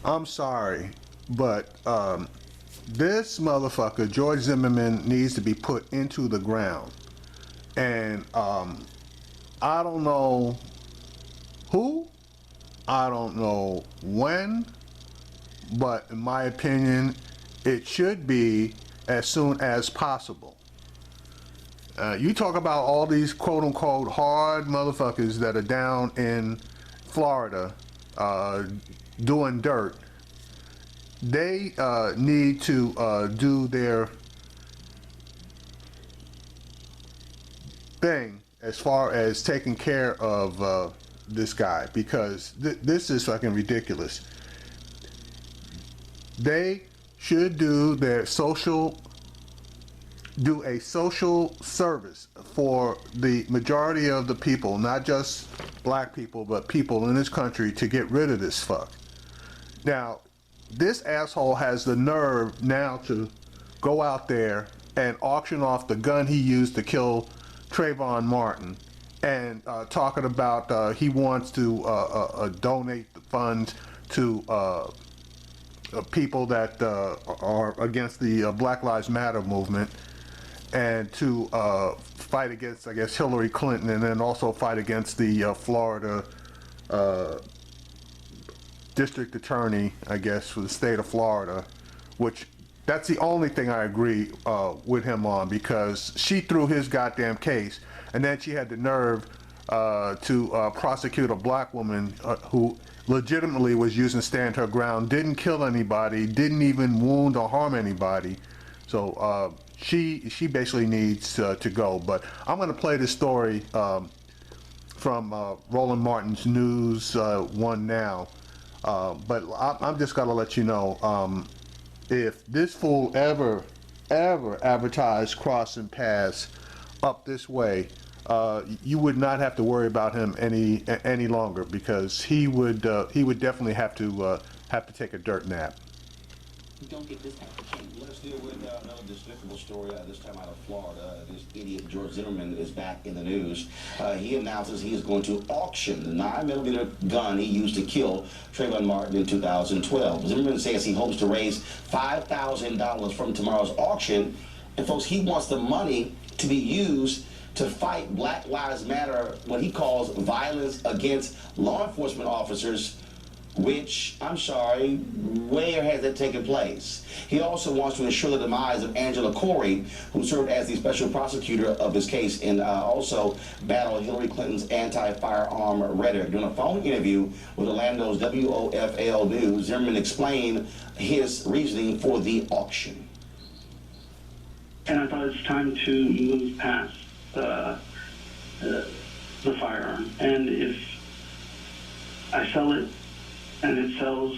I'm sorry, but this motherfucker, George Zimmerman, needs to be put into the ground. And I don't know who, I don't know when, but in my opinion, it should be as soon as possible. You talk about all these quote-unquote hard motherfuckers that are down in Florida doing dirt. They need to do their thing as far as taking care of this guy, because this is fucking ridiculous. They should do a social service for the majority of the people, not just black people, but people in this country, to get rid of this fuck. Now, this asshole has the nerve now to go out there and auction off the gun he used to kill Trayvon Martin, and talking about he wants to donate the funds to people that are against the Black Lives Matter movement, and to fight against, I guess, Hillary Clinton, and then also fight against the Florida district attorney, I guess, for the state of Florida, which that's the only thing I agree with him on, because she threw his goddamn case, and then she had the nerve to prosecute a black woman who legitimately was using stand her ground, didn't kill anybody, didn't even wound or harm anybody. So she basically needs to go. But I'm going to play this story from Roland Martin's News One Now. But I'm just going to let you know, if this fool ever advertised crossing paths up this way, you would not have to worry about him any longer, because he would definitely have to take a dirt nap. You don't get this type of change. Let's deal with another despicable story, this time out of Florida. This idiot George Zimmerman is back in the news. He announces he is going to auction the 9mm gun he used to kill Trayvon Martin in 2012. Zimmerman says he hopes to raise $5,000 from tomorrow's auction. And folks, he wants the money to be used to fight Black Lives Matter, what he calls violence against law enforcement officers, which, I'm sorry, where has that taken place? He also wants to ensure the demise of Angela Corey, who served as the special prosecutor of this case and also battled Hillary Clinton's anti-firearm rhetoric. During a phone interview with Orlando's WOFL News, Zimmerman explained his reasoning for the auction. And I thought it's time to move past the firearm. And if I sell it, and it sells,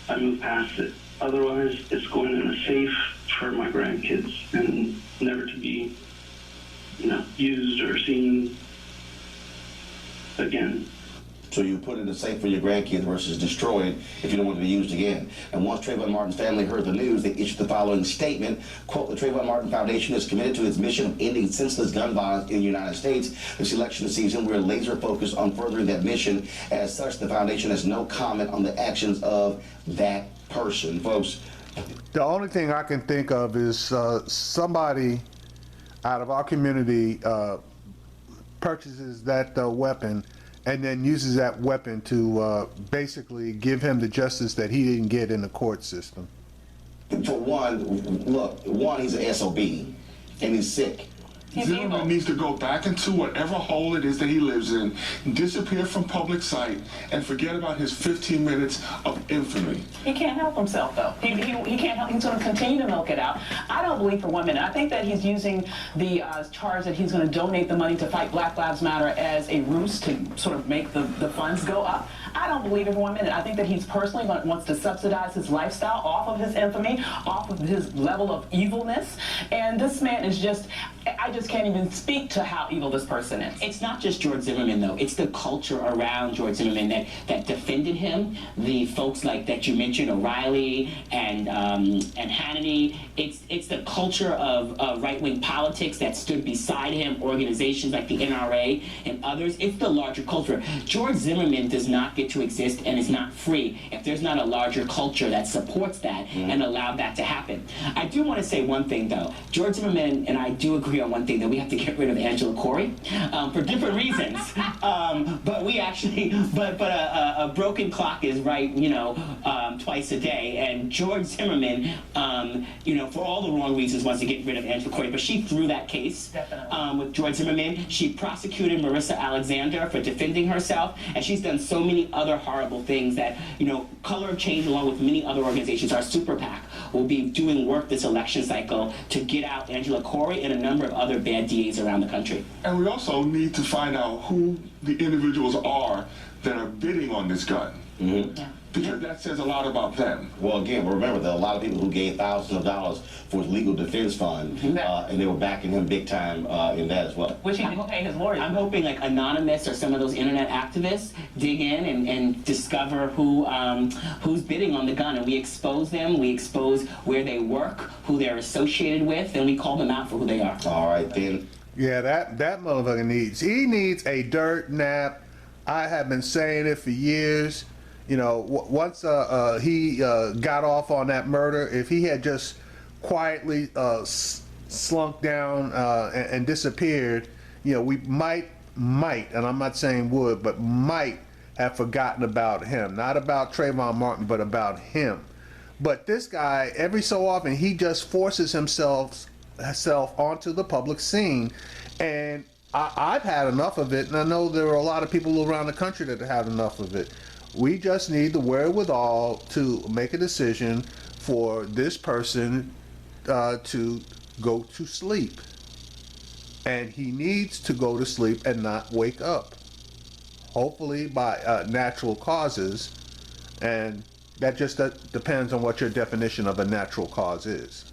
I move past it. Otherwise, it's going in a safe for my grandkids and never to be, used or seen again. So you put it in a safe for your grandkids versus destroyed if you don't want it to be used again. And once Trayvon Martin's family heard the news, they issued the following statement. Quote, the Trayvon Martin Foundation is committed to its mission of ending senseless gun violence in the United States. This election season, we're laser focused on furthering that mission. As such, the foundation has no comment on the actions of that person. Folks, the only thing I can think of is somebody out of our community purchases that weapon and then uses that weapon to basically give him the justice that he didn't get in the court system. For one, look, he's an SOB, and he's sick. Zimmerman needs to go back into whatever hole it is that he lives in, disappear from public sight, and forget about his 15 minutes of infamy. He can't help himself, though. He can't help. He's going to continue to milk it out. I don't believe for 1 minute. I think that he's using the charge that he's going to donate the money to fight Black Lives Matter as a ruse to sort of make the funds go up. I don't believe it for 1 minute. I think that he's personally wants to subsidize his lifestyle off of his infamy, off of his level of evilness. And this man is just, I just can't even speak to how evil this person is. It's not just George Zimmerman, though. It's the culture around George Zimmerman that defended him. The folks like that you mentioned, O'Reilly and Hannity. It's the culture of right-wing politics that stood beside him, organizations like the NRA and others. It's the larger culture. George Zimmerman does not get to exist and is not free if there's not a larger culture that supports that and allowed that to happen. I do want to say one thing, though. George Zimmerman and I do agree on one thing, that we have to get rid of Angela Corey for different reasons. But we actually, but a broken clock is right, twice a day. And George Zimmerman, for all the wrong reasons, wants to get rid of Angela Corey. But she threw that case with George Zimmerman. She prosecuted Marissa Alexander for defending herself, and she's done so many other horrible things that, Color of Change, along with many other organizations, our super PAC, will be doing work this election cycle to get out Angela Corey and a number of other bad DAs around the country. And we also need to find out who the individuals are that are bidding on this gun. Mm-hmm. Because that says a lot about them. Well, again, remember, there are a lot of people who gave thousands of dollars for his legal defense fund, and they were backing him big time in that as well. Which he didn't pay his lawyer. I'm hoping like Anonymous or some of those internet activists dig in and discover who's bidding on the gun, and we expose them, we expose where they work, who they're associated with, and we call them out for who they are. All right, then. Yeah, that motherfucker needs a dirt nap. I have been saying it for years. Once he got off on that murder, if he had just quietly slunk down and disappeared, we might, and I'm not saying would, but might have forgotten about him. Not about Trayvon Martin, but about him. But this guy, every so often, he just forces himself onto the public scene, and I've had enough of it, and I know there are a lot of people around the country that have had enough of it. We just need the wherewithal to make a decision for this person to go to sleep. And he needs to go to sleep and not wake up. Hopefully by natural causes. And that just depends on what your definition of a natural cause is.